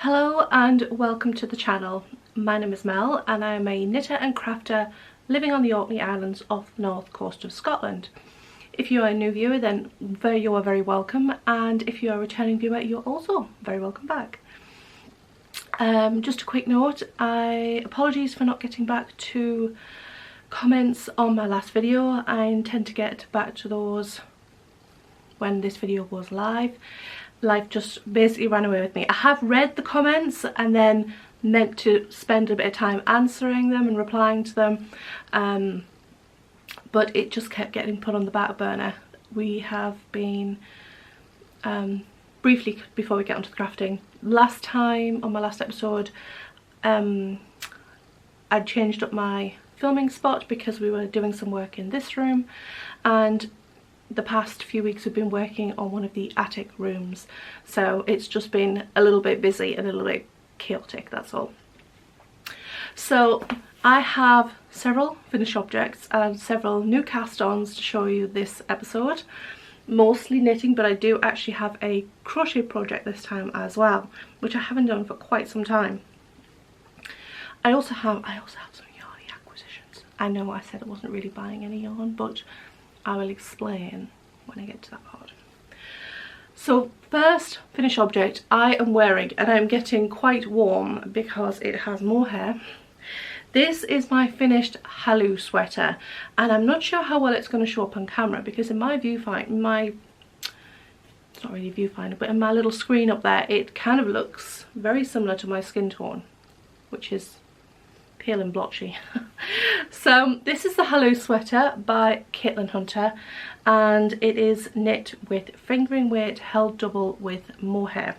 Hello and welcome to the channel. My name is Mel and I am a knitter and crafter living on the Orkney Islands off the north coast of Scotland. If you are a new viewer, then you are very welcome, and if you are a returning viewer, you're also very welcome back. Just a quick note, apologies for not getting back to comments on my last video. I intend to get back to those when this video goes live. Life just basically ran away with me. I have read the comments and then meant to spend a bit of time answering them and replying to them, but it just kept getting put on the back burner. We have been, briefly before we get onto the crafting, last time on my last episode I changed up my filming spot because we were doing some work in this room, and the past few weeks we've been working on one of the attic rooms, so it's just been a little bit busy and a little bit chaotic, that's all. So I have several finished objects and several new cast-ons to show you this episode, mostly knitting, but I do actually have a crochet project this time as well, which I haven't done for quite some time. I also have some yarny acquisitions. I know I said I wasn't really buying any yarn, but I will explain when I get to that part. So first finished object I am wearing, and I'm getting quite warm because it has more hair. This is my finished Hallu sweater, and I'm not sure how well it's going to show up on camera because in my viewfinder, it's not really a viewfinder, but in my little screen up there it kind of looks very similar to my skin tone, which is pale and blotchy. So this is the Hallu sweater by Caitlin Hunter, and it is knit with fingering weight held double with mohair.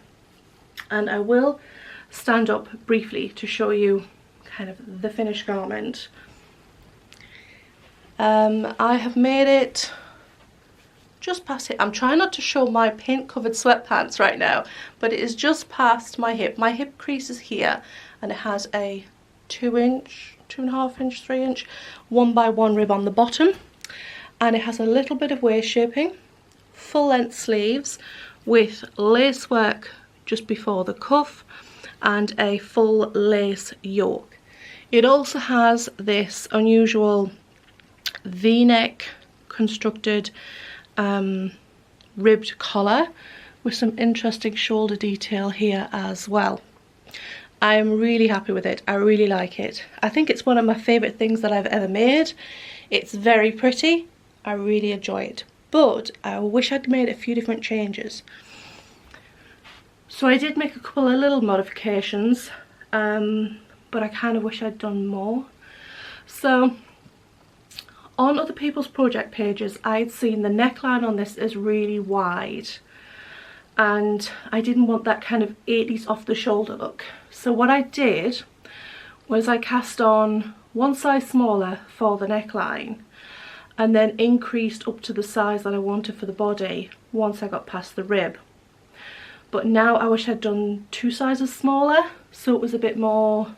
And I will stand up briefly to show you kind of the finished garment. I have made it just past it. I'm trying not to show my paint covered sweatpants right now, but it is just past my hip. My hip crease is here, and it has a 2-inch, 2.5 inch, 3 inch 1x1 rib on the bottom, and it has a little bit of waist shaping, full length sleeves with lace work just before the cuff and a full lace yoke. It also has this unusual v-neck constructed ribbed collar with some interesting shoulder detail here as well. I am really happy with it. I really like it. I think it's one of my favourite things that I've ever made. It's very pretty. I really enjoy it. But I wish I'd made a few different changes. So I did make a couple of little modifications, but I kind of wish I'd done more. So on other people's project pages, I'd seen the neckline on this is really wide, and I didn't want that kind of 80s off the shoulder look. So what I did was I cast on one size smaller for the neckline and then increased up to the size that I wanted for the body once I got past the rib. But now I wish I'd done 2 sizes smaller, so it was a bit more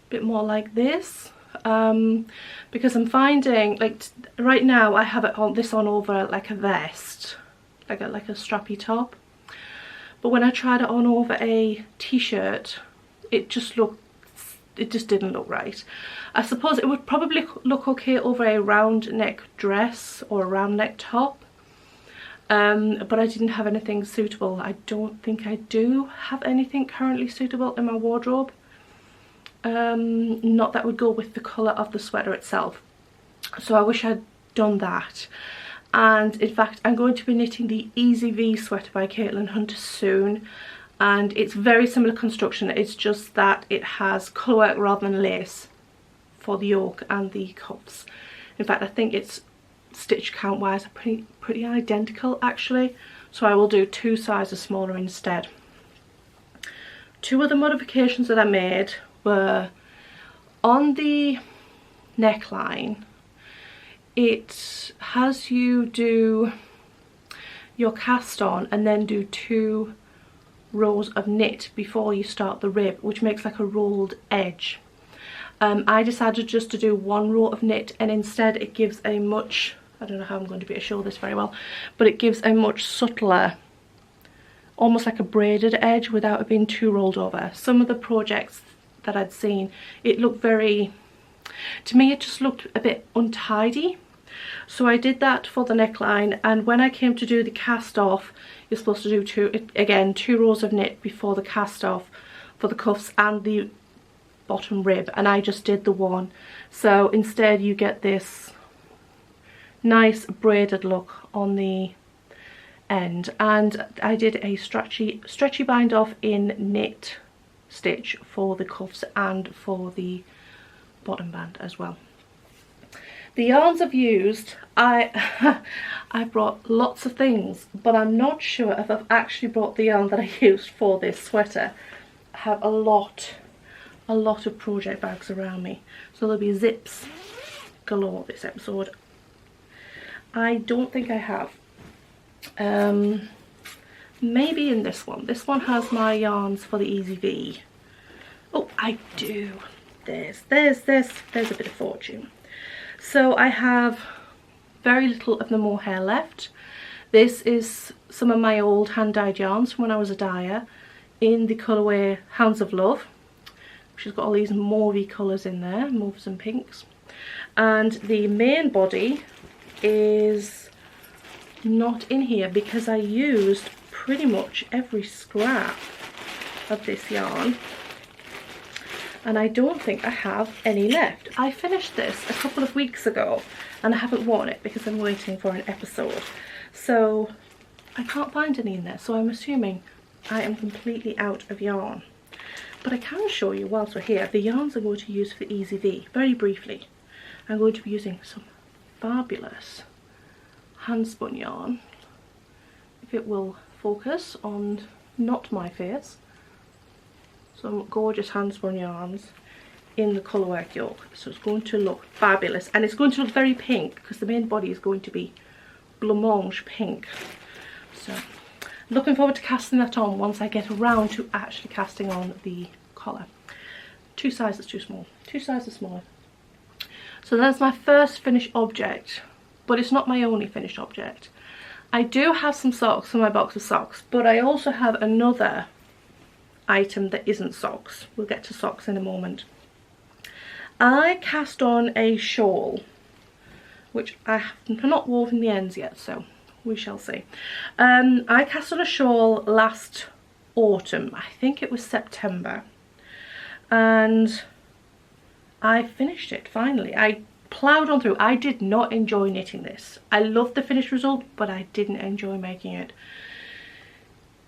like this, because I'm finding, like, right now I have it on this on over like a vest, like a strappy top, but when I tried it on over a t-shirt, it just didn't look right. I suppose it would probably look okay over a round neck dress or a round neck top, but I didn't have anything suitable. I don't think I do have anything currently suitable in my wardrobe, not that would go with the colour of the sweater itself. So I wish I'd done that. And in fact I'm going to be knitting the Easy V sweater by Caitlin Hunter soon, and it's very similar construction. It's just that it has colour work rather than lace for the yoke and the cuffs. In fact I think it's stitch count wise are pretty identical actually, so I will do 2 sizes smaller instead. 2 other modifications that I made were on the neckline. It has you do your cast on and then do 2 rows of knit before you start the rib, which makes like a rolled edge. I decided just to do 1 row of knit, and instead it gives a much, I don't know how I'm going to be able to show this very well, but it gives a much subtler almost like a braided edge without it being too rolled over. Some of the projects that I'd seen, it looked very, to me it just looked a bit untidy. So I did that for the neckline, and when I came to do the cast off, you're supposed to do two rows of knit before the cast off for the cuffs and the bottom rib, and I just did the one. So instead you get this nice braided look on the end, and I did a stretchy bind off in knit stitch for the cuffs and for the bottom band as well. The yarns I've used, I brought lots of things, but I'm not sure if I've actually brought the yarn that I used for this sweater. I have a lot of project bags around me, so there'll be zips galore this episode. I don't think I have. Maybe in this one. This one has my yarns for the Easy V. Oh, I do. There's a bit of fortune. So I have very little of the mohair left. This is some of my old hand-dyed yarns from when I was a dyer in the colourway Hounds of Love. She's got all these mauvey colours in there, mauves and pinks. And the main body is not in here because I used pretty much every scrap of this yarn. And I don't think I have any left. I finished this a couple of weeks ago and I haven't worn it because I'm waiting for an episode. So I can't find any in there, so I'm assuming I am completely out of yarn. But I can show you whilst we're here the yarns I'm going to use for the Easy V, very briefly. I'm going to be using some fabulous hand-spun yarn, if it will focus on not my face. Some gorgeous hand-spun yarns in the colourwork yoke, so it's going to look fabulous, and it's going to look very pink because the main body is going to be blancmange pink. So looking forward to casting that on once I get around to actually casting on the collar. 2 sizes too small, 2 sizes smaller. So that's my first finished object, but it's not my only finished object. I do have some socks in my box of socks, but I also have another item that isn't socks. We'll get to socks in a moment. I cast on a shawl, which I have not woven the ends yet, so we shall see. I cast on a shawl last autumn, I think it was September, and I finished it finally. I ploughed on through. I did not enjoy knitting this. I loved the finished result, but I didn't enjoy making it.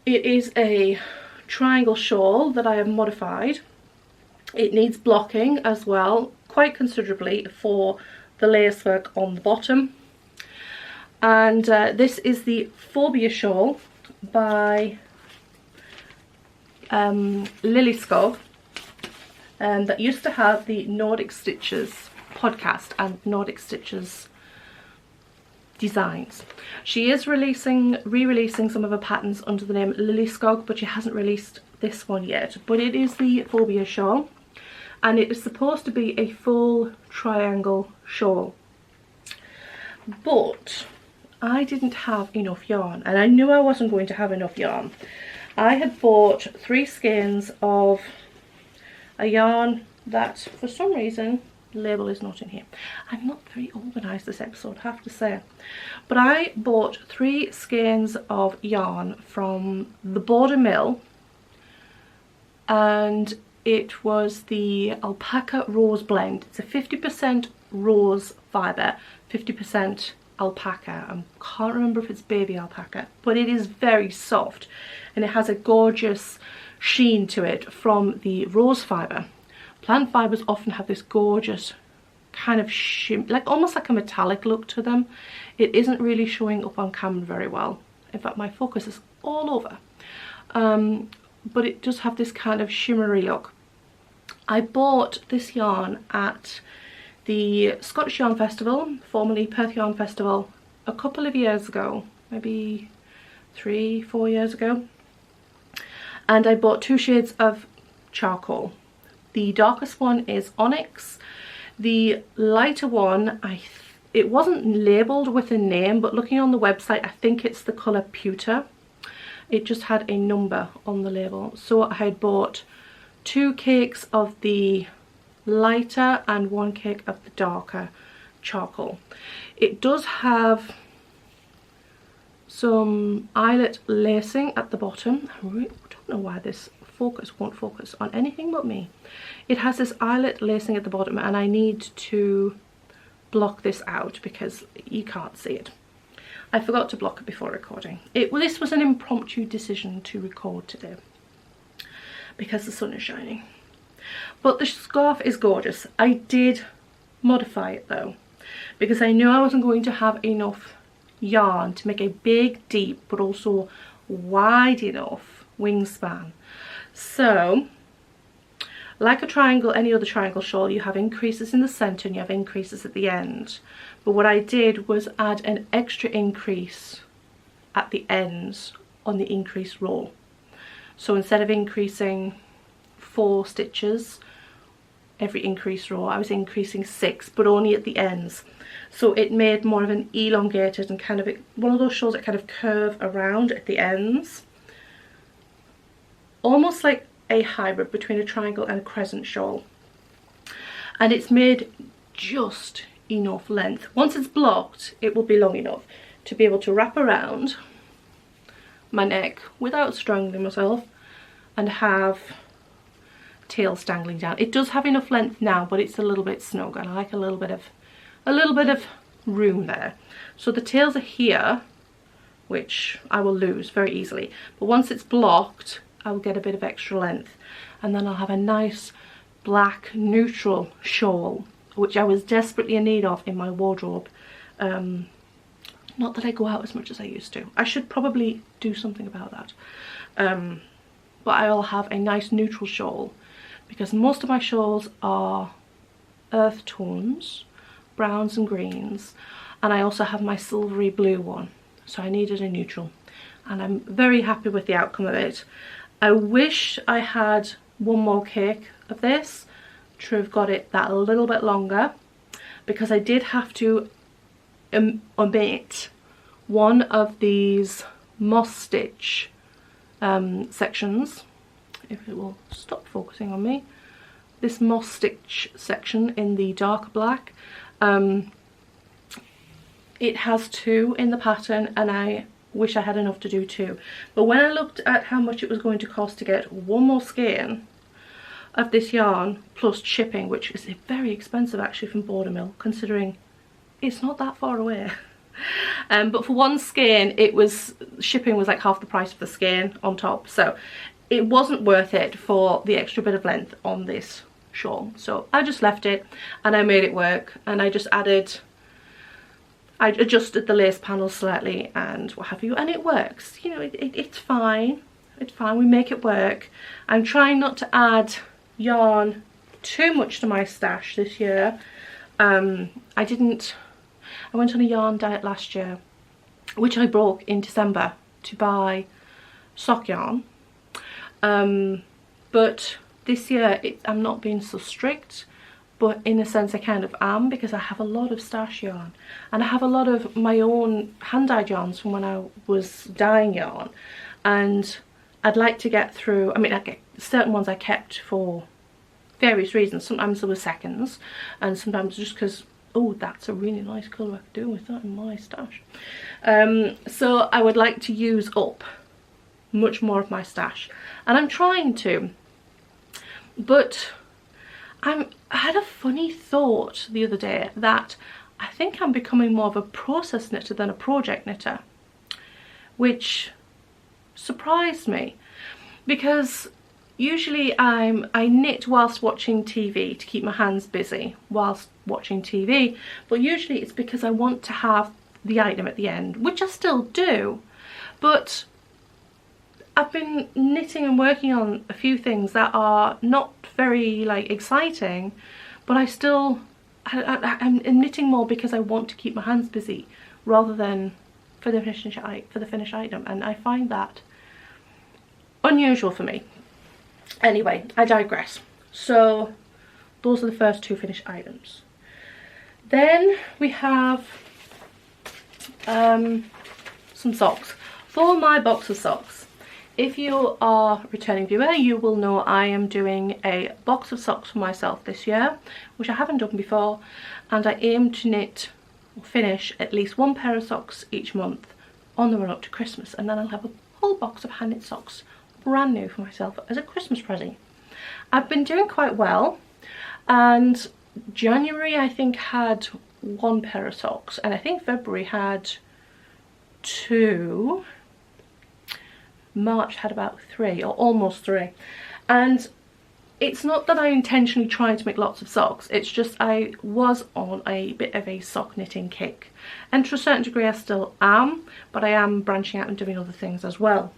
It is a triangle shawl that I have modified. It needs blocking as well, quite considerably, for the lace work on the bottom. And this is the Phoebe shawl by Lily Skog, that used to have the Nordic Stitches podcast and Nordic Stitches designs. She is re-releasing some of her patterns under the name Lily Skog, but she hasn't released this one yet. But it is the Phoebe shawl, and it is supposed to be a full triangle shawl. But I didn't have enough yarn, and I knew I wasn't going to have enough yarn. I had bought 3 skeins of a yarn that, for some reason, the label is not in here. I'm not very organised this episode, I have to say. But I bought 3 skeins of yarn from the Border Mill, and it was the Alpaca Rose blend. It's a 50% rose fibre, 50% alpaca. I can't remember if it's baby alpaca, but it is very soft and it has a gorgeous sheen to it from the rose fibre. Plant fibres often have this gorgeous kind of like almost like a metallic look to them. It isn't really showing up on camera very well. In fact, my focus is all over. But it does have this kind of shimmery look. I bought this yarn at the Scottish Yarn Festival, formerly Perth Yarn Festival, a couple of years ago, maybe 3-4 years ago. And I bought 2 shades of charcoal. The darkest one is Onyx. The lighter one, it wasn't labelled with a name, but looking on the website, I think it's the colour Pewter. it just had a number on the label. So I had bought 2 cakes of the lighter and 1 cake of the darker charcoal. It does have some eyelet lacing at the bottom. I really don't know why this focus won't focus on anything but me. It has this eyelet lacing at the bottom, and I need to block this out because you can't see it. I forgot to block it before recording. This was an impromptu decision to record today because the sun is shining. But the scarf is gorgeous. I did modify it though, because I knew I wasn't going to have enough yarn to make a big, deep, but also wide enough wingspan. So, like a triangle, any other triangle shawl, you have increases in the centre and you have increases at the end. But what I did was add an extra increase at the ends on the increase row. So instead of increasing 4 stitches every increase row, I was increasing 6, but only at the ends. So it made more of an elongated and kind of one of those shawls that kind of curve around at the ends. Almost like a hybrid between a triangle and a crescent shawl. And it's made just enough length. Once it's blocked, it will be long enough to be able to wrap around my neck without strangling myself and have tails dangling down. It does have enough length now, but it's a little bit snug, and I like a little bit of room there. So the tails are here, which I will lose very easily, but once it's blocked I'll get a bit of extra length, and then I'll have a nice black neutral shawl, which I was desperately in need of in my wardrobe. Not that I go out as much as I used to. I should probably do something about that. But I'll have a nice neutral shawl, because most of my shawls are earth tones, browns and greens, and I also have my silvery blue one, so I needed a neutral, and I'm very happy with the outcome of it. I wish I had 1 more cake of this to have got it that a little bit longer, because I did have to omit one of these moss stitch sections, if it will stop focusing on me. This moss stitch section in the dark black, it has 2 in the pattern, and I wish I had enough to do 2. But when I looked at how much it was going to cost to get 1 more skein of this yarn plus shipping, which is very expensive actually from Bordermill, considering it's not that far away. But for 1 skein, shipping was like half the price of the skein on top, so it wasn't worth it for the extra bit of length on this shawl. So I just left it and I made it work, and I adjusted the lace panel slightly and what have you, and it works. You know, it's fine. It's fine, we make it work. I'm trying not to add yarn too much to my stash this year. I went on a yarn diet last year, which I broke in December to buy sock yarn. But this year I'm not being so strict, but in a sense I kind of am, because I have a lot of stash yarn, and I have a lot of my own hand-dyed yarns from when I was dyeing yarn, and I'd like to get through. I mean, I get certain ones I kept for various reasons. Sometimes there were seconds, and sometimes just because, oh, that's a really nice colour, I could do with that in my stash. So I would like to use up much more of my stash, and I'm trying to, but I had a funny thought the other day that I think I'm becoming more of a process knitter than a project knitter, which surprised me, because usually I knit whilst watching TV to keep my hands busy whilst watching TV, but usually it's because I want to have the item at the end, which I still do. But I've been knitting and working on a few things that are not very like exciting, but I'm knitting more because I want to keep my hands busy rather than for the finished item, and I find that unusual for me. Anyway, I digress. So those are the first 2 finished items. Then we have some socks. For my box of socks, if you are a returning viewer, you will know I am doing a box of socks for myself this year, which I haven't done before, and I aim to knit or finish at least one pair of socks each month on the run up to Christmas, and then I'll have a whole box of hand knit socks brand new for myself as a Christmas present. I've been doing quite well, and January I think had one pair of socks, and I think February had two. March had about 3, or almost 3, and it's not that I'm intentionally trying to make lots of socks, it's just I was on a bit of a sock knitting kick, and to a certain degree I still am, but I am branching out and doing other things as well.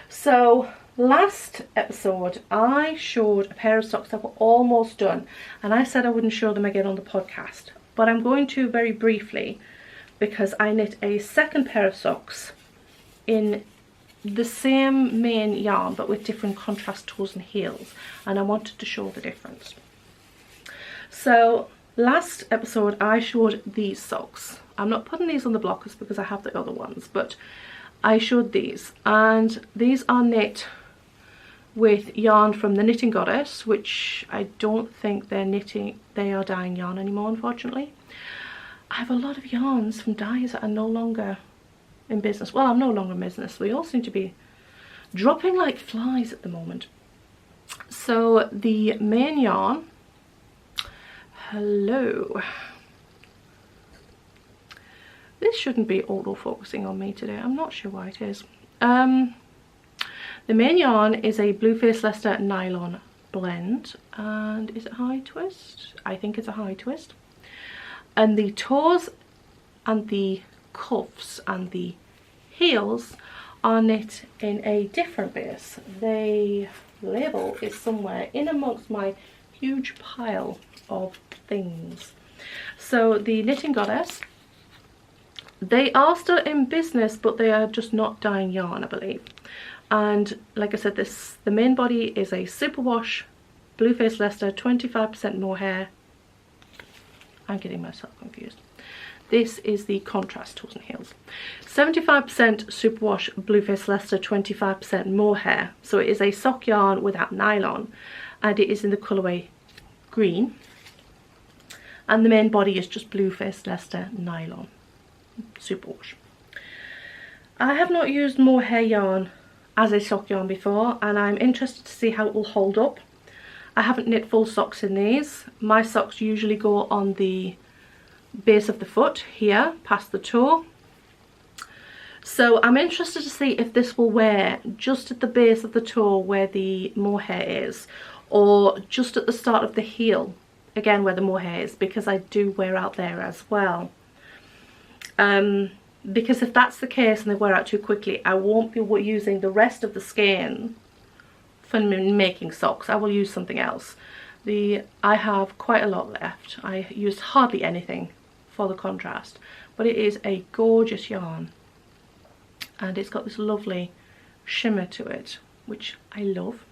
So last episode I showed a pair of socks that were almost done, and I said I wouldn't show them again on the podcast, but I'm going to very briefly, because I knit a second pair of socks in the same main yarn but with different contrast toes and heels, and I wanted to show the difference. So last episode I showed these socks. I'm not putting these on the blockers because I have the other ones, but I showed these, and these are knit with yarn from the Knitting Goddess, which I don't think they are dyeing yarn anymore, unfortunately. I have a lot of yarns from dyes that are no longer in business. Well, I'm no longer in business. We all seem to be dropping like flies at the moment. So the main yarn, Hallu. This shouldn't be auto-focusing on me today. I'm not sure why it is. The main yarn is a Blueface Leicester nylon blend, and is it high twist? I think it's a high twist. And the toes and the cuffs and the heels are knit in a different base. The label is somewhere in amongst my huge pile of things. So the Knitting Goddess, they are still in business, but they are just not dyeing yarn, I believe. And like I said, the main body is a superwash Blueface Leicester 25% mohair. I'm getting myself confused. This is the contrast toes and heels. 75% superwash Blueface Leicester 25% mohair. So it is a sock yarn without nylon, and it is in the colourway green. And the main body is just Blueface Leicester nylon superwash. I have not used mohair yarn as a sock yarn before, and I'm interested to see how it will hold up. I haven't knit full socks in these. My socks usually go on the base of the foot here, past the toe. So I'm interested to see if this will wear just at the base of the toe where the mohair is, or just at the start of the heel, again where the mohair is, because I do wear out there as well. Because if that's the case and they wear out too quickly, I won't be using the rest of the skein for making socks. I will use something else. I have quite a lot left. I used hardly anything for the contrast, but it is a gorgeous yarn, and it's got this lovely shimmer to it, which I love.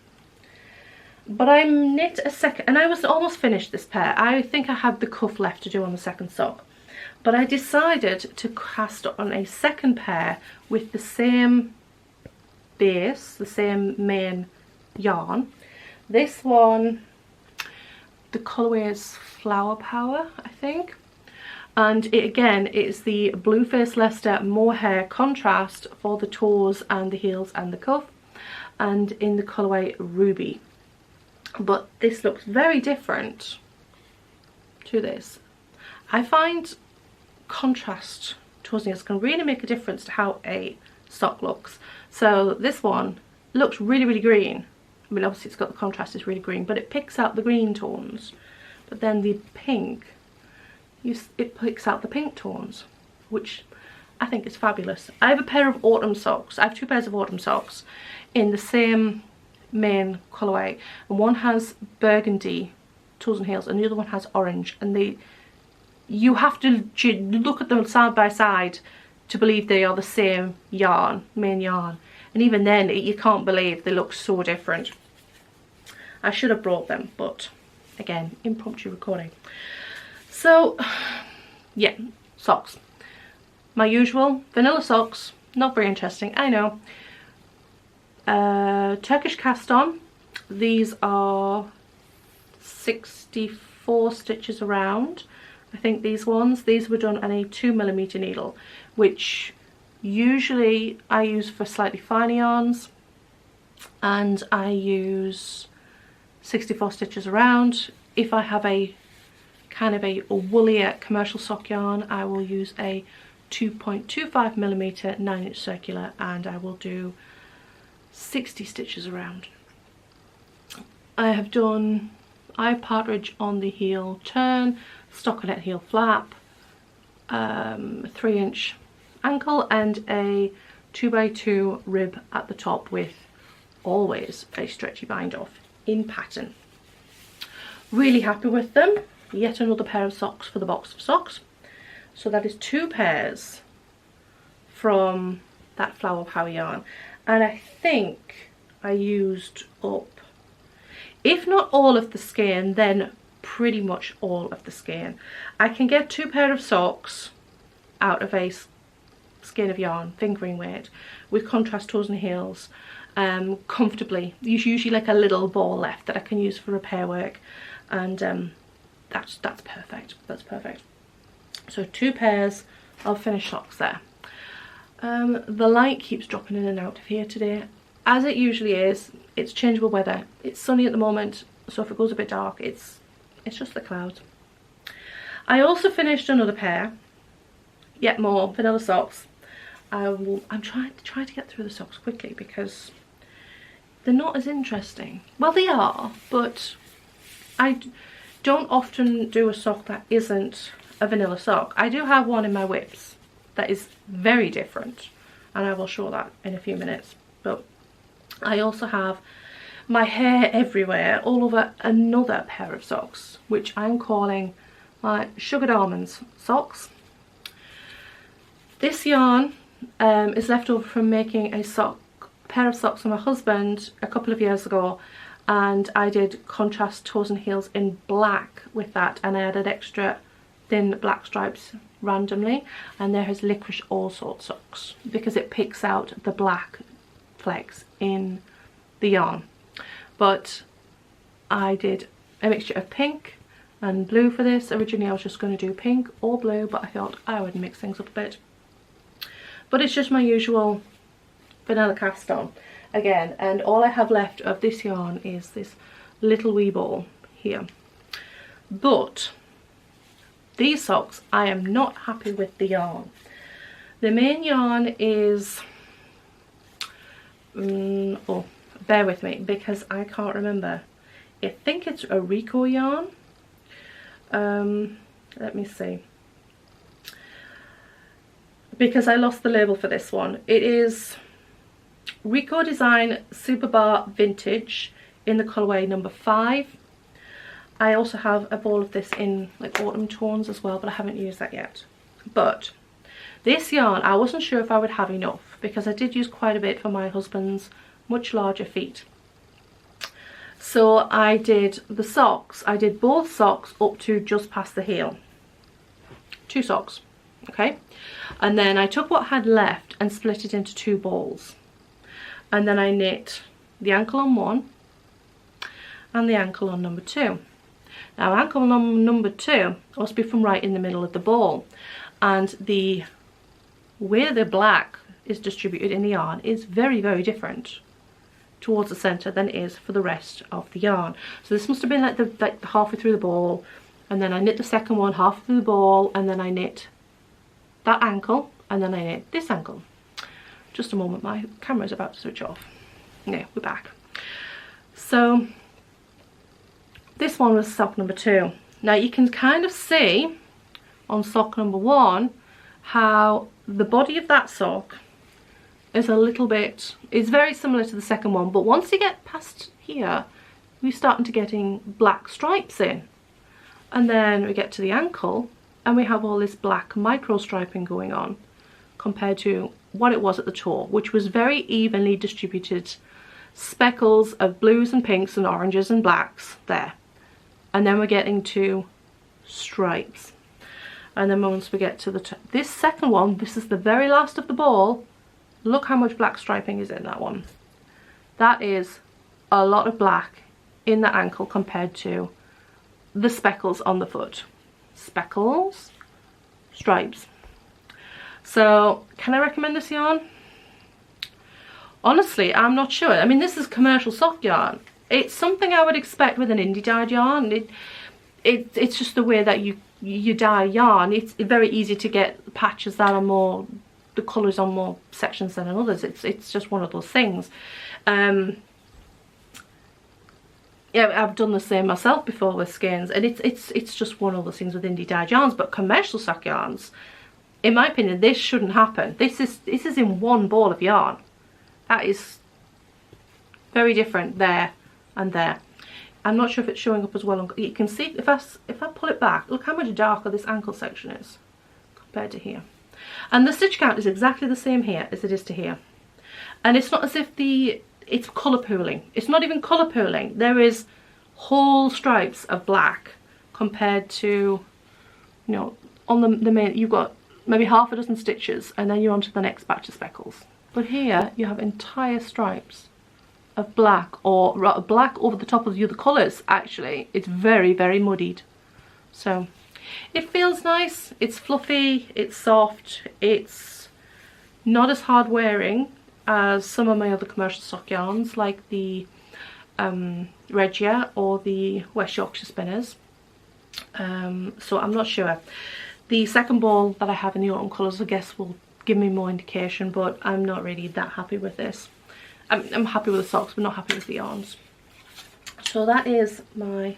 But I knit a second, and I was almost finished this pair. I think I had the cuff left to do on the second sock, but I decided to cast on a second pair with the same base, the same main yarn. This one, the colourway is Flower Power, I think. And it again is the Blueface Leicester mohair contrast for the toes and the heels and the cuff, and in the colourway Ruby. But this looks very different to this. I find contrast toes and heels can really make a difference to how a sock looks. So this one looks really, really green. I mean, obviously it's got the contrast, it's really green, but it picks out the green tones. But then the pink, it picks out the pink tones, which I think is fabulous. I have a pair of autumn socks. I have 2 pairs of autumn socks in the same main colourway, and one has burgundy toes and heels and the other one has orange, and you have to look at them side by side to believe they are the same yarn, main yarn, and even then you can't believe they look so different. I should have brought them, but again, impromptu recording. So yeah, socks. My usual vanilla socks, not very interesting, I know. Turkish cast on. These are 64 stitches around. I think these were done on a 2mm needle, which usually I use for slightly finer yarns, and I use 64 stitches around. If I have a kind of a woollier commercial sock yarn, I will use a 2.25mm 9-inch circular, and I will do 60 stitches around. I have done eye partridge on the heel turn, stockinette heel flap, 3-inch ankle, and a 2x2 rib at the top with always a stretchy bind off in pattern. Really happy with them. Yet another pair of socks for the box of socks. So that is 2 pairs from that Flower Power yarn, and I think I used up, if not all of the skein, then pretty much all of the skein. I can get 2 pair of socks out of a skein of yarn, fingering weight, with contrast toes and heels, comfortably. There's usually like a little ball left that I can use for repair work, and that's perfect. That's perfect. So 2 pairs of finished socks there. The light keeps dropping in and out of here today, as it usually is. It's changeable weather. It's sunny at the moment, so if it goes a bit dark, it's just the clouds. I also finished another pair, yet more vanilla socks. I'm trying to get through the socks quickly because they're not as interesting. Well, they are, but I don't often do a sock that isn't a vanilla sock. I do have one in my whips that is very different, and I will show that in a few minutes. But I also have my hair everywhere all over another pair of socks, which I'm calling my sugared almonds socks. This yarn is left over from making a pair of socks for my husband a couple of years ago, and I did contrast toes and heels in black with that, and I added extra thin black stripes randomly, and there is licorice also socks because it picks out the black flecks in the yarn. But I did a mixture of pink and blue for this. Originally I was just going to do pink or blue, but I thought I would mix things up a bit. But it's just my usual vanilla cast on again, and all I have left of this yarn is this little wee ball here. But these socks, I am not happy with the yarn. The main yarn is oh, bear with me because I can't remember. I think it's a Rico yarn. Let me see, because I lost the label for this one. It is Rico Design Super Bar Vintage in the colourway number 5. I also have a ball of this in like autumn tones as well, but I haven't used that yet. But this yarn, I wasn't sure if I would have enough because I did use quite a bit for my husband's much larger feet. So I did the socks. I did both socks up to just past the heel. 2 socks, okay? And then I took what I had left and split it into 2 balls. And then I knit the ankle on one and the ankle on number 2. Now ankle on number 2 must be from right in the middle of the ball, and where the black is distributed in the yarn is very, very different towards the centre than it is for the rest of the yarn. So this must have been like halfway through the ball, and then I knit the second one halfway through the ball, and then I knit that ankle, and then I knit this ankle. Just a moment, my camera is about to switch off. No, we're back. So this one was sock number 2. Now you can kind of see on sock number 1 how the body of that sock is a little bit, it's very similar to the second one, but once you get past here, we're starting to getting black stripes in. And then we get to the ankle and we have all this black micro striping going on compared to what it was at the toe, which was very evenly distributed speckles of blues and pinks and oranges and blacks there. And then we're getting to stripes. And then once we get to this second one, this is the very last of the ball. Look how much black striping is in that one. That is a lot of black in the ankle compared to the speckles on the foot. Speckles, stripes. So can I recommend this yarn? Honestly, I'm not sure. I mean, this is commercial sock yarn. It's something I would expect with an indie dyed yarn. It's just the way that you dye yarn. It's very easy to get patches that are more, the colours on more sections than on others. It's just one of those things. Yeah, I've done the same myself before with skeins, and it's just one of those things with indie dyed yarns. But commercial sock yarns, in my opinion, this shouldn't happen. This is in one ball of yarn. That is very different there and there. I'm not sure if it's showing up as well. You can see if I pull it back, look how much darker this ankle section is compared to here. And the stitch count is exactly the same here as it is to here. And it's not as if it's colour pooling. It's not even colour pooling. There is whole stripes of black compared to, you know, on the main, you've got maybe half a dozen stitches and then you're on to the next batch of speckles. But here you have entire stripes of black, or black over the top of the other colours. Actually, it's very, very muddied. So it feels nice, it's fluffy, it's soft, it's not as hard wearing as some of my other commercial sock yarns, like the Regia or the West Yorkshire Spinners. So I'm not sure. The second ball that I have in the autumn colours, I guess, will give me more indication, but I'm not really that happy with this. I'm happy with the socks, but not happy with the yarns. So that is my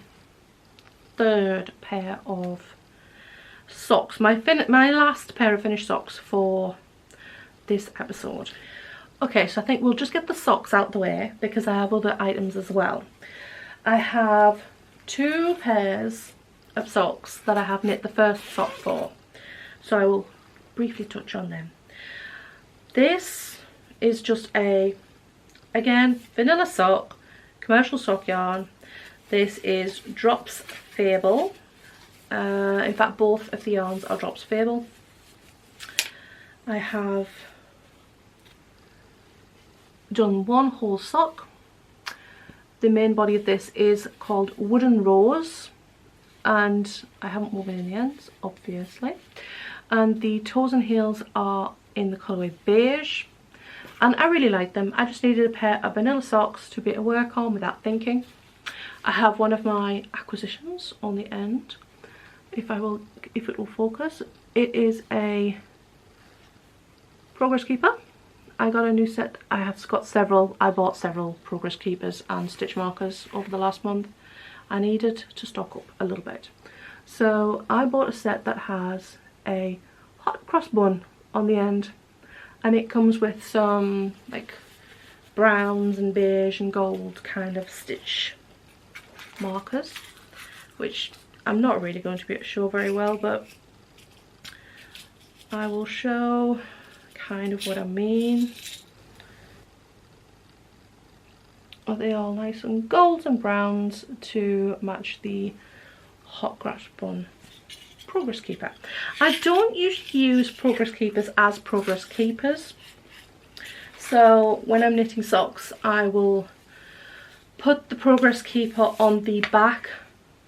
third pair of socks. My last pair of finished socks for this episode. Okay, so I think we'll just get the socks out the way because I have other items as well. I have 2 pairs of socks that I have knit the first sock for. So I will briefly touch on them. This is just a, again, vanilla sock, commercial sock yarn. This is Drops Fable. In fact, both of the yarns are Drops Fable. I have done one whole sock. The main body of this is called Wooden Rose, and I haven't woven in the ends, obviously. And the toes and heels are in the colourway beige, and I really like them. I just needed a pair of vanilla socks to be able to work on without thinking. I have one of my acquisitions on the end, if it will focus. It is a Progress Keeper. I got a new set. I bought several Progress Keepers and stitch markers over the last month. I needed to stock up a little bit, so I bought a set that has a hot cross bun on the end, and it comes with some like browns and beige and gold kind of stitch markers, which I'm not really going to be able to show very well, but I will show kind of what I mean. Are they all nice and golds and browns to match the hot cross bun Progress Keeper. I don't usually use Progress Keepers as Progress Keepers, so when I'm knitting socks I will put the Progress Keeper on the back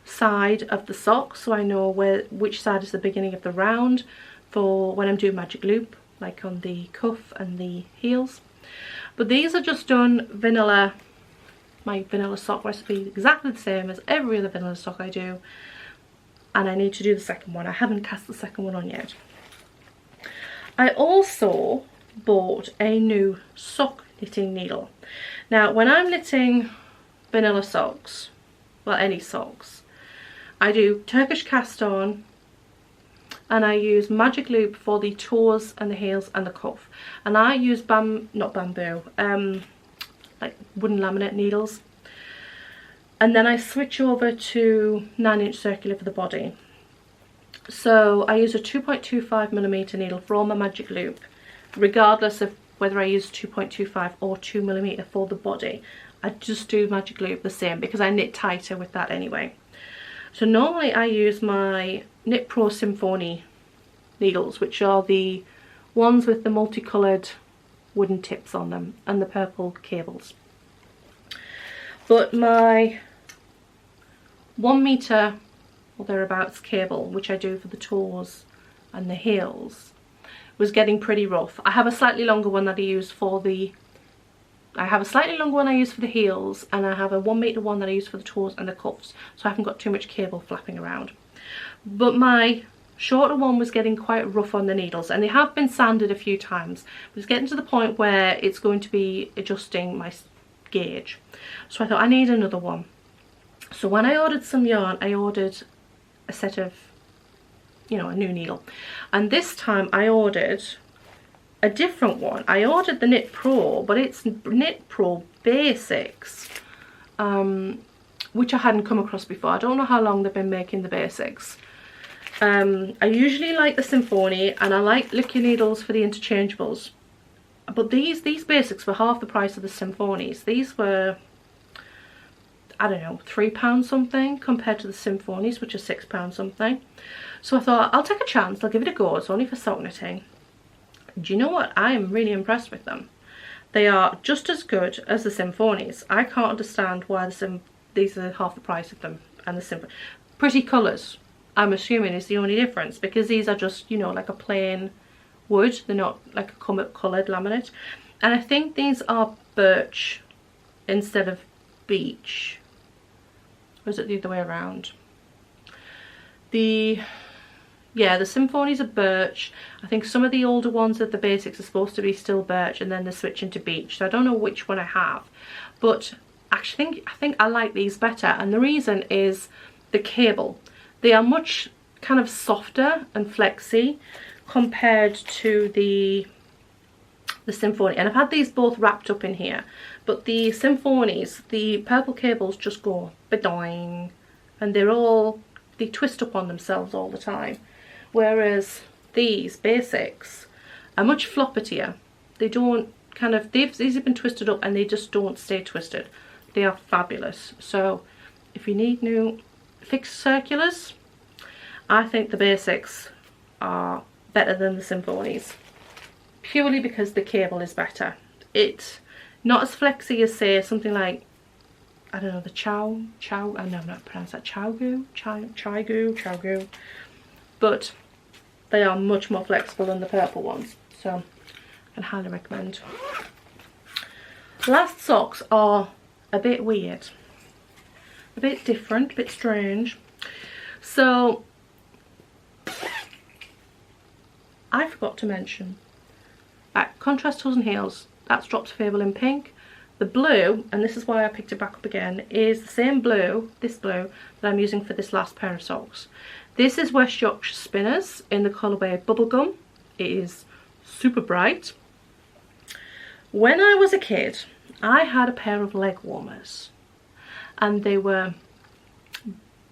side of the sock, so I know which side is the beginning of the round for when I'm doing magic loop, like on the cuff and the heels. But these are just done vanilla, my vanilla sock recipe, exactly the same as every other vanilla sock I do, and I need to do the second one. I haven't cast the second one on yet. I also bought a new sock knitting needle. Now when I'm knitting vanilla socks, well, any socks, I do Turkish cast on, and I use magic loop for the toes and the heels and the cuff, and I use not bamboo, like wooden laminate needles, and then I switch over to 9-inch circular for the body. So I use a 2.25mm needle for all my magic loop, regardless of whether I use 2.25 or 2mm for the body. I just do magic loop the same because I knit tighter with that anyway. So normally I use my Knit Pro Symphony needles, which are the ones with the multicoloured wooden tips on them and the purple cables. But my 1 meter or thereabouts cable, which I do for the toes and the heels, was getting pretty rough. I have a slightly longer one that I use for the heels, and I have a 1 meter one that I use for the toes and the cuffs, so I haven't got too much cable flapping around. But my shorter one was getting quite rough on the needles, and they have been sanded a few times, but it's getting to the point where it's going to be adjusting my gauge. So I thought I need another one. So when I ordered some yarn, I ordered a set of, you know, a new needle, and this time I ordered a different one. I ordered the Knit Pro, but it's Knit Pro Basics, which I hadn't come across before. I don't know how long they've been making the basics. I usually like the Symphony, and I like liquid needles for the interchangeables, but these basics were half the price of the Symphonies. These were, I don't know, £3 something compared to the Symphonies, which are £6 something. So I thought, I'll take a chance, I'll give it a go. It's only for sock knitting. Do you know what? I am really impressed with them. They are just as good as the Symphonies. I can't understand why these are half the price of them, and the Symphony. Pretty colours, I'm assuming, is the only difference, because these are just, you know, like a plain wood. They're not like a coloured laminate. And I think these are birch instead of beech. Or is it the other way around? Yeah, the Symphonies are birch. I think some of the older ones of the basics are supposed to be still birch, and then they're switching to beech. So I don't know which one I have, but actually I think I like these better, and the reason is the cable. They are much kind of softer and flexy compared to the Symphony. And I've had these both wrapped up in here, but the Symphonies, the purple cables just go ba-doing, and they twist up on themselves all the time. Whereas these basics are much floppitier. They don't kind of, these have been twisted up and they just don't stay twisted. They are fabulous. So if you need new fixed circulars, I think the basics are better than the Symphonies, purely because the cable is better. It's not as flexy as, say, something like, I don't know, the Chow, I know I'm not pronouncing that, Chaigu, but they are much more flexible than the purple ones, so I can highly recommend. Last socks are a bit weird, a bit different, a bit strange. So I forgot to mention, contrast toes and heels, that's Drops Fable in pink. The blue, and this is why I picked it back up again, is the same blue, this blue, that I'm using for this last pair of socks. This is West Yorkshire Spinners in the colourway Bubblegum. It is super bright. When I was a kid, I had a pair of leg warmers, and they were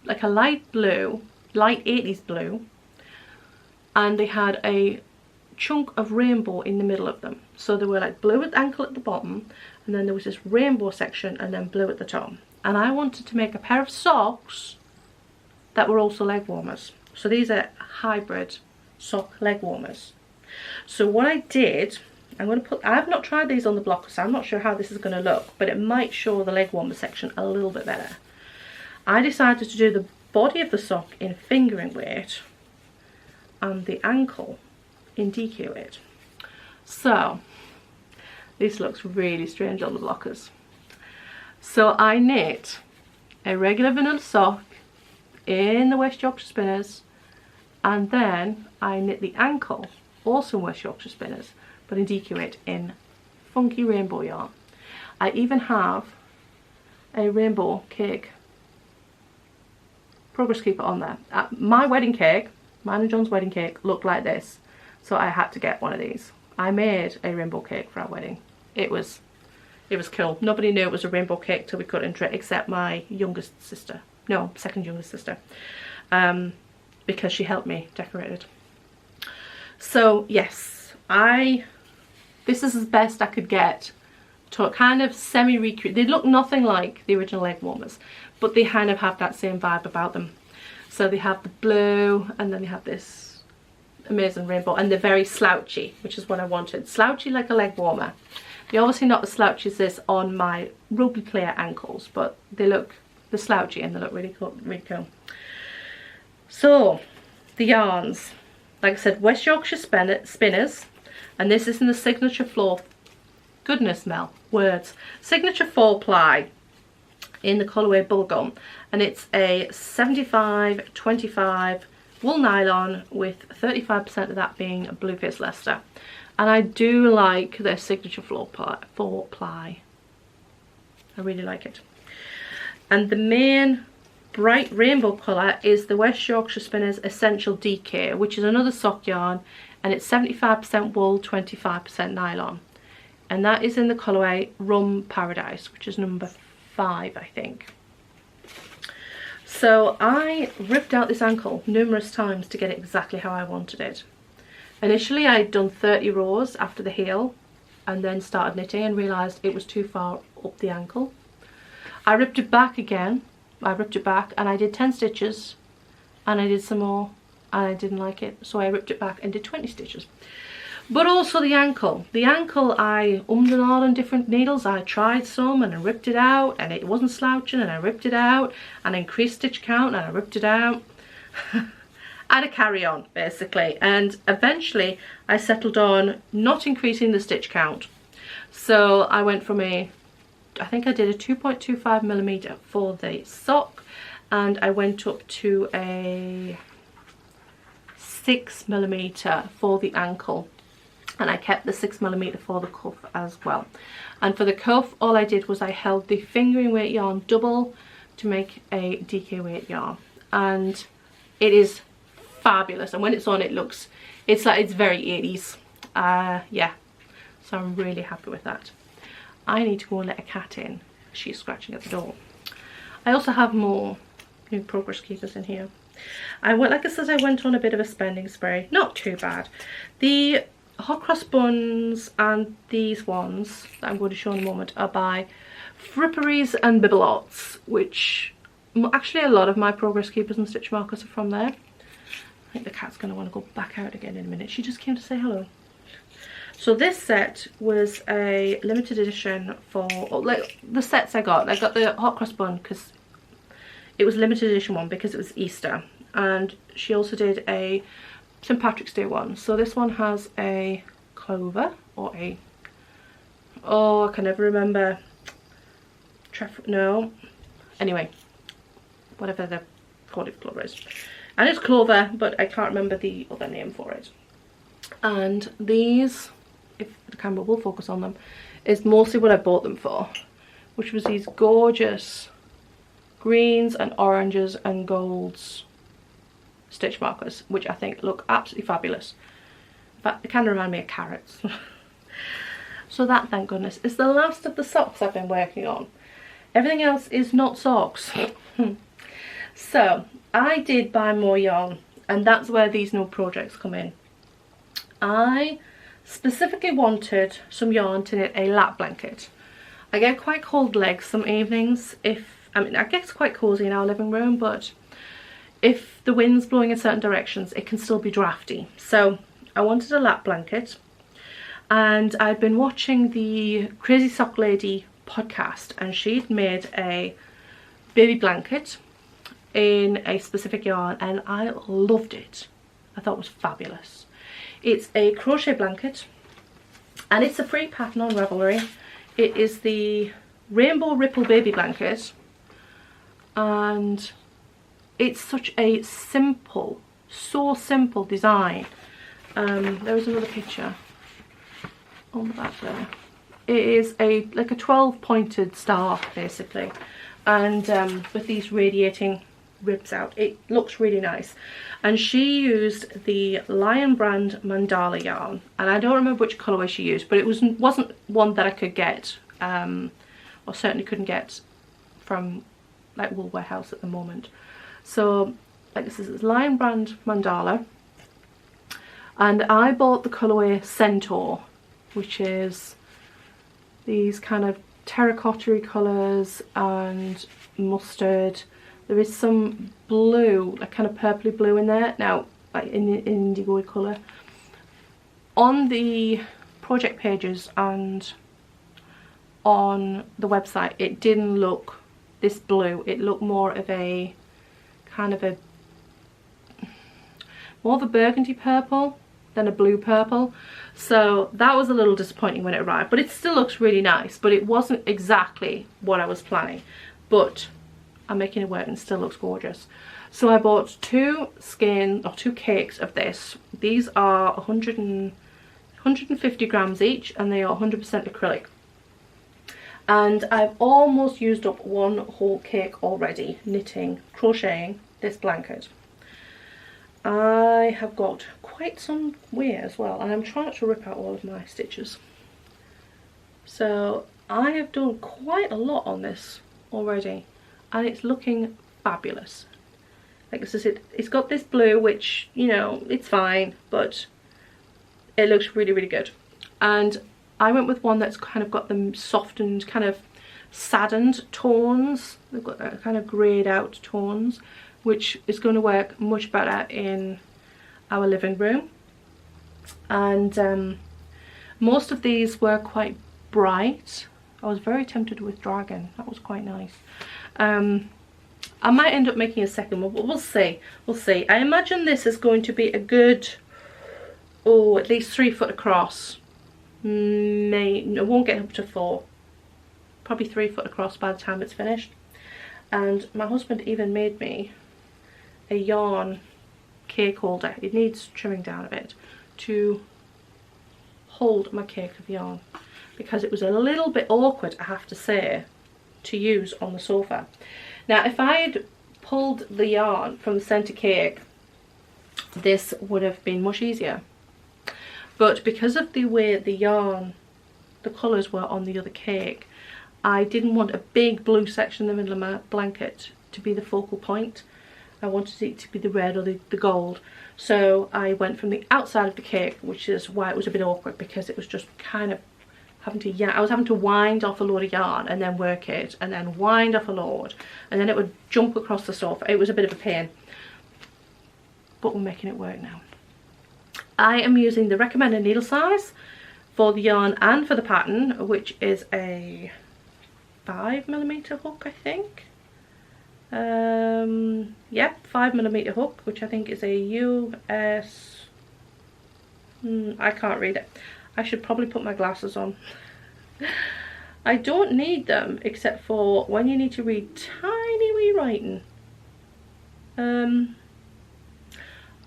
like a light blue, light 80s blue, and they had a chunk of rainbow in the middle of them. So they were like blue at the ankle at the bottom, and then there was this rainbow section, and then blue at the top. And I wanted to make a pair of socks that were also leg warmers. So these are hybrid sock leg warmers. So what I did, I have not tried these on the block, so I'm not sure how this is going to look, but it might show the leg warmer section a little bit better. I decided to do the body of the sock in fingering weight and the ankle in DQ weight. So this looks really strange on the blockers. So I knit a regular vanilla sock in the West Yorkshire Spinners, and then I knit the ankle also in West Yorkshire Spinners, but in DQ weight in funky rainbow yarn. I even have a rainbow cake progress keeper on there. My wedding cake, mine and John's wedding cake, looked like this, so I had to get one of these. I made a rainbow cake for our wedding. It was cool. Nobody knew it was a rainbow cake till we cut into it, except my youngest sister. No, second youngest sister. Because she helped me decorate it. So yes, this is as best I could get to kind of semi-recreate. They look nothing like the original leg warmers, but they kind of have that same vibe about them. So they have the blue, and then they have this amazing rainbow, and they're very slouchy, which is what I wanted. Slouchy like a leg warmer. They're obviously not as slouchy as this on my rugby player ankles, but they're slouchy and they look really cool, really cool. So the yarns, like I said, West Yorkshire Spinners, and this is in the Signature Floor, goodness Mel, words, Signature 4-ply in the colourway Bubblegum, and it's a 75-25 wool nylon with 35% of that being Blueface Leicester. And I do like their Signature 4-ply. I really like it. And the main bright rainbow colour is the West Yorkshire Spinners Essential DK, which is another sock yarn, and it's 75% wool, 25% nylon. And that is in the colourway Rum Paradise, which is number 5, I think. So I ripped out this ankle numerous times to get it exactly how I wanted it. Initially I'd done 30 rows after the heel and then started knitting and realised it was too far up the ankle. I ripped it back again, and I did 10 stitches and I did some more and I didn't like it, so I ripped it back and did 20 stitches. But also the ankle I ummed and ahed on different needles. I tried some and I ripped it out and it wasn't slouching, and I ripped it out and I increased stitch count and I ripped it out. I had a carry on basically, and eventually I settled on not increasing the stitch count. So I went from I think I did a 2.25mm for the sock, and I went up to a 6mm for the ankle, and I kept the 6mm for the cuff as well. And for the cuff, all I did was I held the fingering weight yarn double to make a DK weight yarn, and it is fabulous. And when it's on, it's very 80s. Yeah, so I'm really happy with that. I need to go and let a cat in. She's scratching at the door. I also have more new progress keepers in here. Like I said, I went on a bit of a spending spree. Not too bad. The hot cross buns and these ones that I'm going to show in a moment are by Fripperies and Bibelots, which actually a lot of my progress keepers and stitch markers are from there. I think the cat's going to want to go back out again in a minute. She just came to say hello. So this set was a limited edition for, like the sets I got the hot cross bun because it was a limited edition one because it was Easter, and she also did a St. Patrick's Day one. So this one has a clover or I can never remember. No. Anyway, whatever the clover is. And it's clover, but I can't remember the other name for it. And these, if the camera will focus on them, is mostly what I bought them for, which was these gorgeous greens and oranges and golds stitch markers, which I think look absolutely fabulous. In fact, they kind of remind me of carrots. So that, thank goodness, is the last of the socks I've been working on. Everything else is not socks. So I did buy more yarn, and that's where these new projects come in. I specifically wanted some yarn to knit a lap blanket. I get quite cold legs some evenings. I guess quite cozy in our living room, but if the wind's blowing in certain directions, it can still be drafty. So I wanted a lap blanket, and I'd been watching the Crazy Sock Lady podcast, and she'd made a baby blanket in a specific yarn, and I loved it. I thought it was fabulous. It's a crochet blanket, and it's a free pattern on Ravelry. It is the Rainbow Ripple Baby Blanket, and it's such a simple, so simple design. There is another picture on the back there. It is like a 12-pointed star basically, and with these radiating ribs out. It looks really nice. And she used the Lion brand mandala yarn, and I don't remember which colourway she used, but it wasn't one that I could get, or certainly couldn't get from like Wool Warehouse at the moment. So like this is Lion brand mandala, and I bought the colourway Centaur, which is these kind of terracotta-y colours and mustard. There is some blue, like kind of purpley blue in there, now like in the indigo colour. On the project pages and on the website, it didn't look this blue. It looked more of a kind of a more of a burgundy purple than a blue purple, so that was a little disappointing when it arrived, but it still looks really nice, but it wasn't exactly what I was planning, but I'm making it work and it still looks gorgeous. So I bought two cakes of this. These are 150 grams each, and they are 100% acrylic. And I've almost used up one whole cake already crocheting this blanket. I have got quite some way as well, and I'm trying not to rip out all of my stitches. So I have done quite a lot on this already, and it's looking fabulous. Like this is it. It's got this blue, which, you know, it's fine, but it looks really, really good. And I went with one that's kind of got the softened, kind of saddened tones. They've got that kind of greyed out tones, which is going to work much better in our living room. And most of these were quite bright. I was very tempted with dragon. That was quite nice. I might end up making a second one, but we'll see. We'll see. I imagine this is going to be a good, at least 3 foot across. It won't get up to 4. Probably 3 foot across by the time it's finished. And my husband even made me a yarn cake holder. It needs trimming down a bit to hold my cake of yarn, because it was a little bit awkward, I have to say, to use on the sofa. Now, if I had pulled the yarn from the centre cake, this would have been much easier. But because of the way the yarn, the colours were on the other cake, I didn't want a big blue section in the middle of my blanket to be the focal point. I wanted it to be the red or the gold. So I went from the outside of the cake, which is why it was a bit awkward, because it was just kind of I was having to wind off a load of yarn and then work it, and then wind off a load, and then it would jump across the sofa. It was a bit of a pain, but we're making it work now. I am using the recommended needle size for the yarn and for the pattern, which is a 5mm hook, I think. Yep, 5mm hook, which I think is a US. I can't read it. I should probably put my glasses on. I don't need them except for when you need to read tiny wee writing.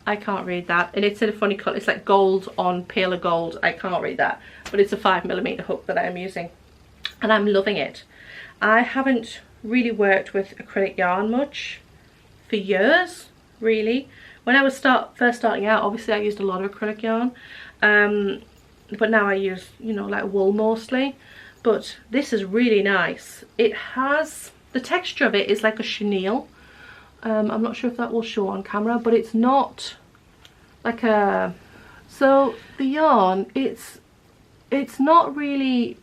I can't read that, and it's in a funny colour. It's like gold on paler gold. I can't read that, but it's a 5mm hook that I'm using, and I'm loving it. I haven't really worked with acrylic yarn much for years, really. When I was first starting out, obviously I used a lot of acrylic yarn, but now I use, you know, like wool mostly. But this is really nice. It has, the texture of it is like a chenille. I'm not sure if that will show on camera, but it's not like a, so the yarn, it's not really,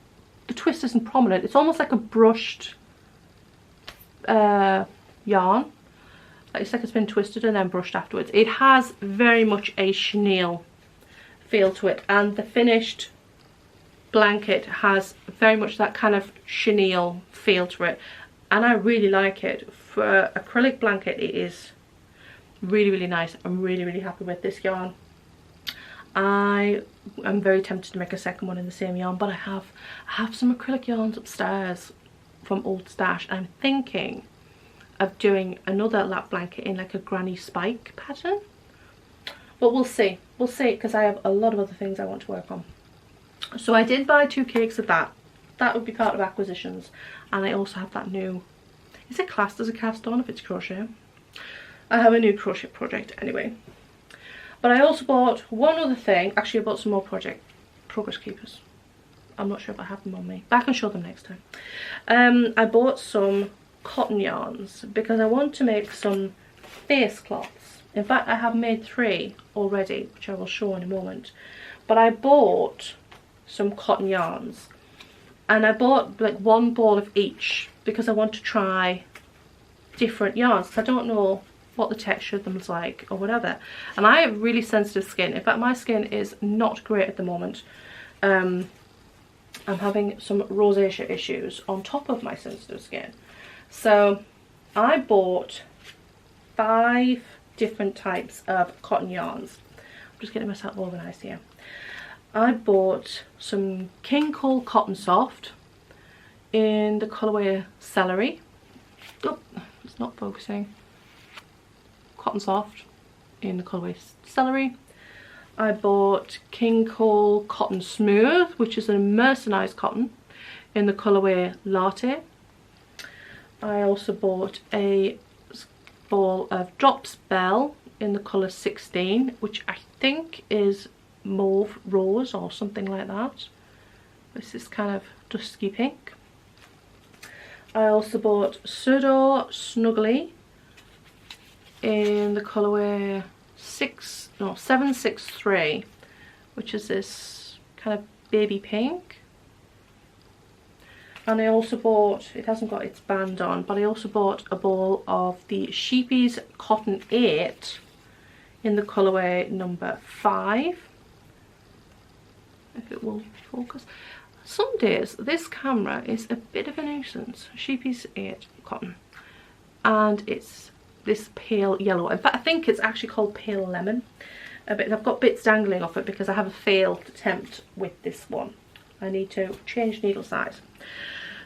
the twist isn't prominent. It's almost like a brushed yarn. It's like it's been twisted and then brushed afterwards. It has very much a chenille feel to it, and the finished blanket has very much that kind of chenille feel to it, and I really like it. For an acrylic blanket, it is really, really nice. I'm really, really happy with this yarn. I am very tempted to make a second one in the same yarn, but I have some acrylic yarns upstairs from old stash. I'm thinking of doing another lap blanket in like a granny spike pattern, but we'll see. We'll see, because I have a lot of other things I want to work on. So I did buy 2 cakes of that. That would be part of acquisitions. And I also have that new, is it classed as a cast on if it's crochet? I have a new crochet project anyway. But I also bought one other thing. Actually, I bought some more progress keepers. I'm not sure if I have them on me, but I can show them next time. I bought some cotton yarns because I want to make some face cloths. In fact, I have made 3 already, which I will show in a moment. But I bought some cotton yarns, and I bought like 1 ball of each because I want to try different yarns, because I don't know what the texture of them is like or whatever. And I have really sensitive skin. In fact, my skin is not great at the moment. I'm having some rosacea issues on top of my sensitive skin. So I bought 5 different types of cotton yarns. I'm just getting myself organised here. I bought some King Cole Cotton Soft in the colourway Celery. Oh, it's not focusing. Cotton Soft in the colourway Celery. I bought King Cole Cotton Smooth, which is a mercerised cotton, in the colourway Latte. I also bought a ball of Drops Bell in the colour 16, which I think is mauve rose or something like that. This is kind of dusky pink. I also bought Pseudo Snuggly in the colourway 763, which is this kind of baby pink. And I also bought, it hasn't got its band on, but I also bought a ball of the Sheepy's Cotton 8 in the colourway number 5. If it will focus. Some days this camera is a bit of a nuisance. Sheepy's 8 cotton. And it's this pale yellow. In fact, I think it's actually called pale lemon. I've got bits dangling off it because I have a failed attempt with this one. I need to change needle size.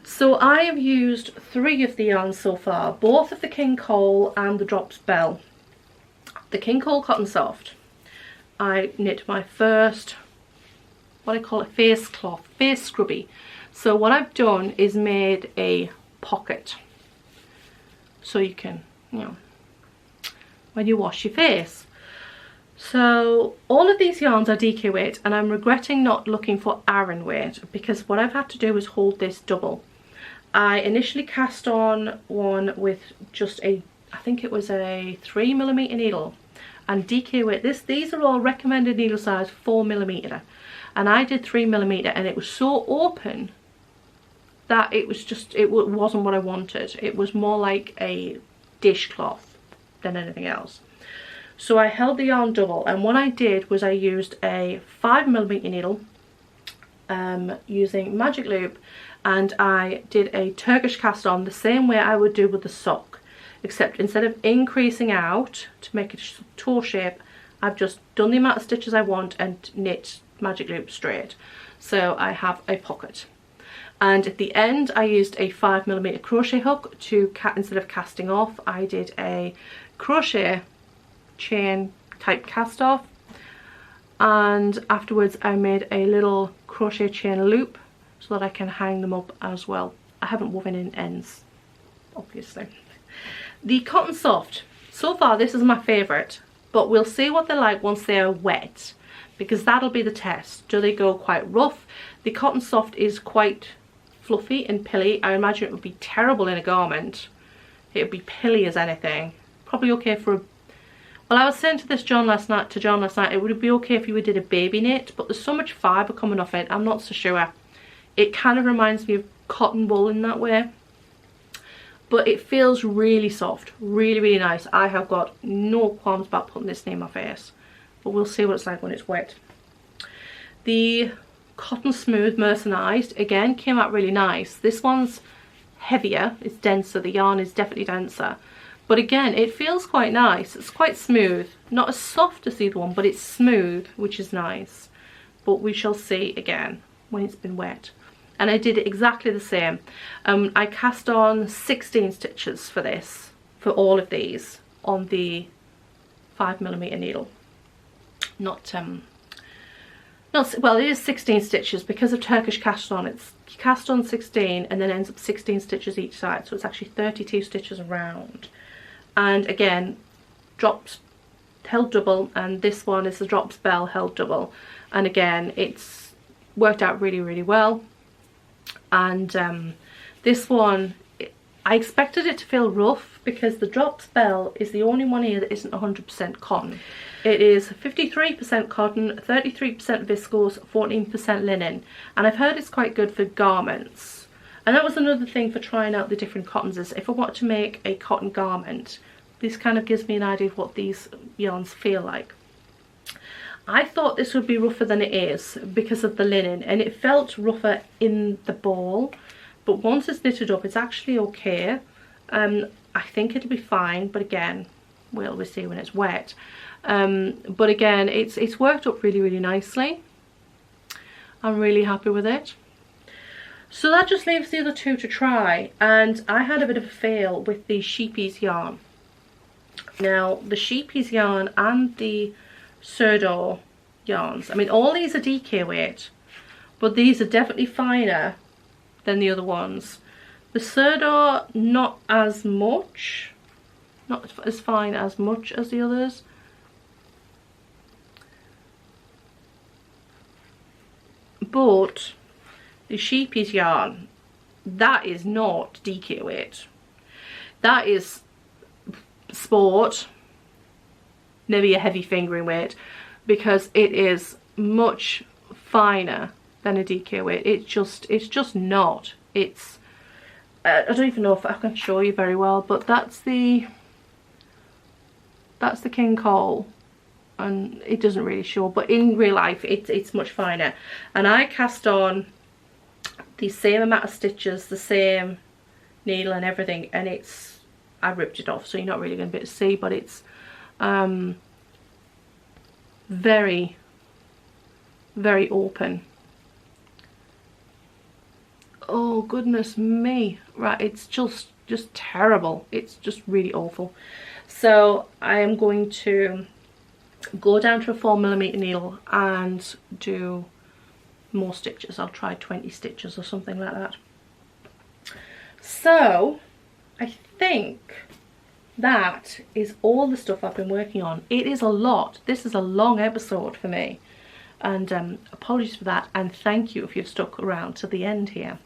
So I have used 3 of the yarns so far, both of the King Cole and the Drops Bell. The King Cole Cotton Soft, I knit my first, what I call a face scrubby. So what I've done is made a pocket, so you can, you know, when you wash your face. So all of these yarns are DK weight, and I'm regretting not looking for Aran weight, because what I've had to do is hold this double. I initially cast on one with just a, I think it was a 3mm needle, and DK weight. These are all recommended needle size 4mm, and I did 3mm, and it was so open that it was just, it wasn't what I wanted. It was more like a dishcloth than anything else. So I held the yarn double, and what I did was I used a 5mm needle using magic loop, and I did a Turkish cast on the same way I would do with the sock, except instead of increasing out to make it a toe shape, I've just done the amount of stitches I want and knit magic loop straight. So I have a pocket. And at the end I used a 5mm crochet hook to instead of casting off, I did a crochet chain type cast off, and afterwards I made a little crochet chain loop so that I can hang them up as well. I haven't woven in ends, obviously. The Cotton Soft, so far this is my favourite, but we'll see what they're like once they are wet, because that'll be the test. Do they go quite rough? The Cotton Soft is quite fluffy and pilly. I imagine it would be terrible in a garment. It would be pilly as anything. Probably okay for a, well, I was saying to John last night, it would be okay if you did a baby knit, but there's so much fibre coming off it, I'm not so sure. It kind of reminds me of cotton wool in that way, but it feels really soft, really, really nice. I have got no qualms about putting this near my face, but we'll see what it's like when it's wet. The Cotton Smooth Mercerised, again, came out really nice. This one's heavier, it's denser, the yarn is definitely denser. But again, it feels quite nice. It's quite smooth. Not as soft as the other one, but it's smooth, which is nice. But we shall see again when it's been wet. And I did exactly the same. I cast on 16 stitches for this, for all of these, on the 5mm needle. Well, it is 16 stitches because of Turkish cast on. It's cast on 16 and then ends up 16 stitches each side, so it's actually 32 stitches around. And again, drops held double, and this one is the Drops Bell held double, and again it's worked out really, really well. And this one, I expected it to feel rough because the Drops Bell is the only one here that isn't 100% cotton. It is 53% cotton, 33% viscose, 14% linen, and I've heard it's quite good for garments. And that was another thing for trying out the different cottons, is if I want to make a cotton garment, this kind of gives me an idea of what these yarns feel like. I thought this would be rougher than it is because of the linen, and it felt rougher in the ball, but once it's knitted up it's actually okay. I think it'll be fine, but again, we'll see when it's wet. But again, it's worked up really nicely. I'm really happy with it. So that just leaves the other two to try, and I had a bit of a fail with the sheepies yarn. Now the sheepies yarn and the Surdor yarns, I mean all these are DK weight, but these are definitely finer than the other ones. The Surdor not as much, not as fine as much as the others. But the sheepies yarn, that is not DK weight. That is sport, maybe a heavy fingering weight, because it is much finer than a DK weight. It's just not. It's I don't even know if I can show you very well, but that's the King Cole, and it doesn't really show, but in real life it's much finer. And I cast on the same amount of stitches, the same needle and everything, and I ripped it off, so you're not really going to be able to see, but it's very open. Oh goodness me, right, it's just terrible. It's just really awful. So I am going to go down to a 4mm needle and do more stitches. I'll try 20 stitches or something like that. So I think that is all the stuff I've been working on. It is a lot. This is a long episode for me, and apologies for that, and thank you if you've stuck around to the end here.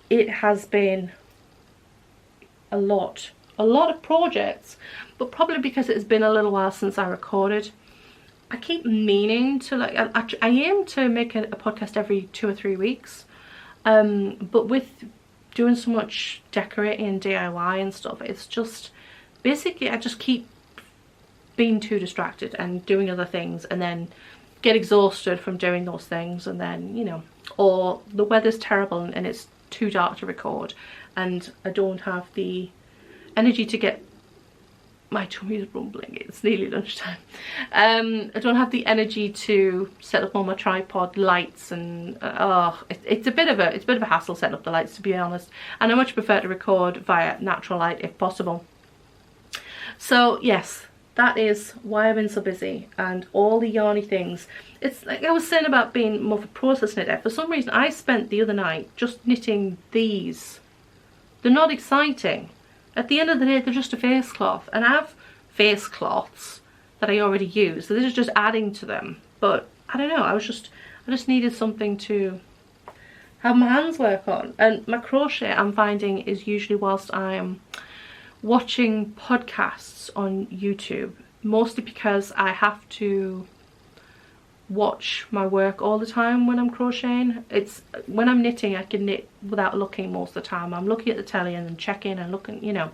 It has been a lot of projects, but probably because it has been a little while since I recorded. I keep meaning to, like, I aim to make a podcast every 2 or 3 weeks, but with doing so much decorating and DIY and stuff, it's just basically I just keep being too distracted and doing other things, and then get exhausted from doing those things, and then, you know, or the weather's terrible and it's too dark to record, and I don't have the energy to get, my tummy's rumbling, it's nearly lunchtime. I don't have the energy to set up all my tripod lights, and it's a bit of a hassle setting up the lights, to be honest, and I much prefer to record via natural light if possible. So yes, that is why I've been so busy, and all the yarny things. It's like I was saying about being more of a process knitter. For some reason I spent the other night just knitting these. They're not exciting. At the end of the day, they're just a face cloth, and I have face cloths that I already use, so this is just adding to them. But I don't know, I just needed something to have my hands work on. And my crochet, I'm finding, is usually whilst I'm watching podcasts on YouTube, mostly because I have to watch my work all the time when I'm crocheting. It's when I'm knitting, I can knit without looking most of the time. I'm looking at the telly and then checking and looking, you know,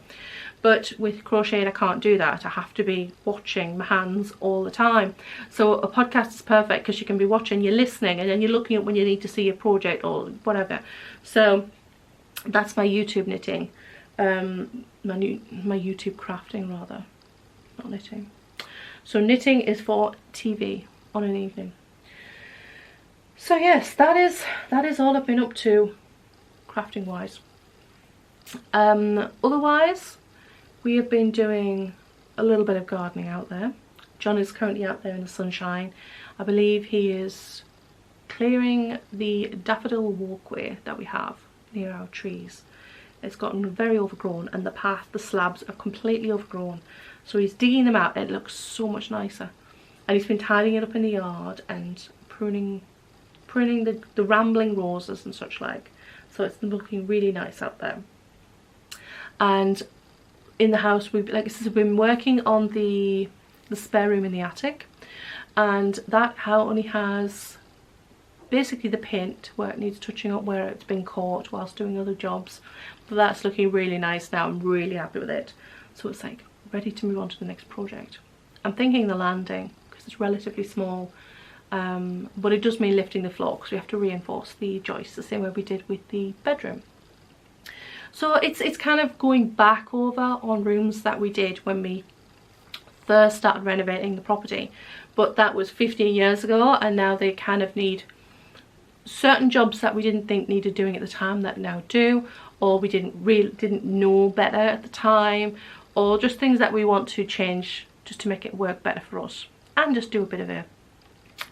but with crocheting I can't do that. I have to be watching my hands all the time. So a podcast is perfect because you can be watching, you're listening, and then you're looking at when you need to see a project or whatever. So that's my YouTube knitting, my YouTube crafting rather, not knitting. So knitting is for TV on an evening. So yes, that is all I've been up to crafting wise. Otherwise, we have been doing a little bit of gardening out there. John is currently out there in the sunshine. I believe he is clearing the daffodil walkway that we have near our trees. It's gotten very overgrown, and the slabs are completely overgrown. So he's digging them out and it looks so much nicer. And he's been tidying it up in the yard and pruning the rambling roses and such like. So it's looking really nice out there. And in the house, we've been working on the spare room in the attic, and that only has basically the paint where it needs touching up, where it's been caught whilst doing other jobs. But that's looking really nice now. I'm really happy with it. So it's like ready to move on to the next project. I'm thinking the landing, because it's relatively small, but it does mean lifting the floor because we have to reinforce the joists the same way we did with the bedroom. So it's kind of going back over on rooms that we did when we first started renovating the property, but that was 15 years ago, and now they kind of need certain jobs that we didn't think needed doing at the time that now do, or we didn't know better at the time, or just things that we want to change just to make it work better for us and just do a bit of an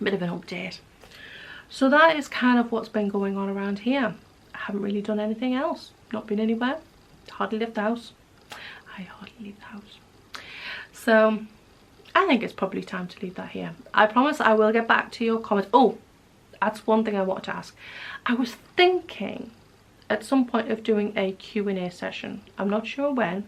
update. So that is kind of what's been going on around here. I haven't really done anything else, not been anywhere, hardly left the house. I hardly leave the house. So I think it's probably time to leave that here. I promise I will get back to your comments. Oh, that's one thing I wanted to ask. I was thinking at some point of doing a Q&A session. I'm not sure when.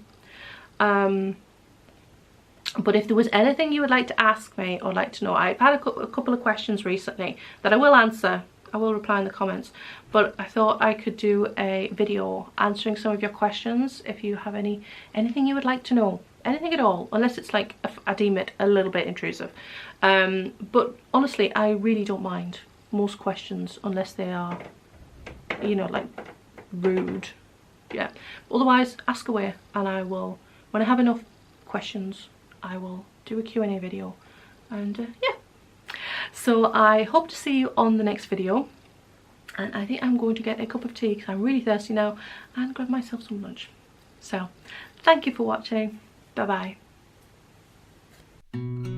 But if there was anything you would like to ask me or like to know, I've had a couple of questions recently that I will answer. I will reply in the comments, but I thought I could do a video answering some of your questions if you have anything you would like to know, anything at all, unless it's like I deem it a little bit intrusive. But honestly, I really don't mind most questions unless they are, you know, like rude. Yeah, otherwise ask away, and I will, when I have enough questions, I will do a Q&A video. And yeah, so I hope to see you on the next video, and I think I'm going to get a cup of tea because I'm really thirsty now, and grab myself some lunch. So thank you for watching. Bye bye.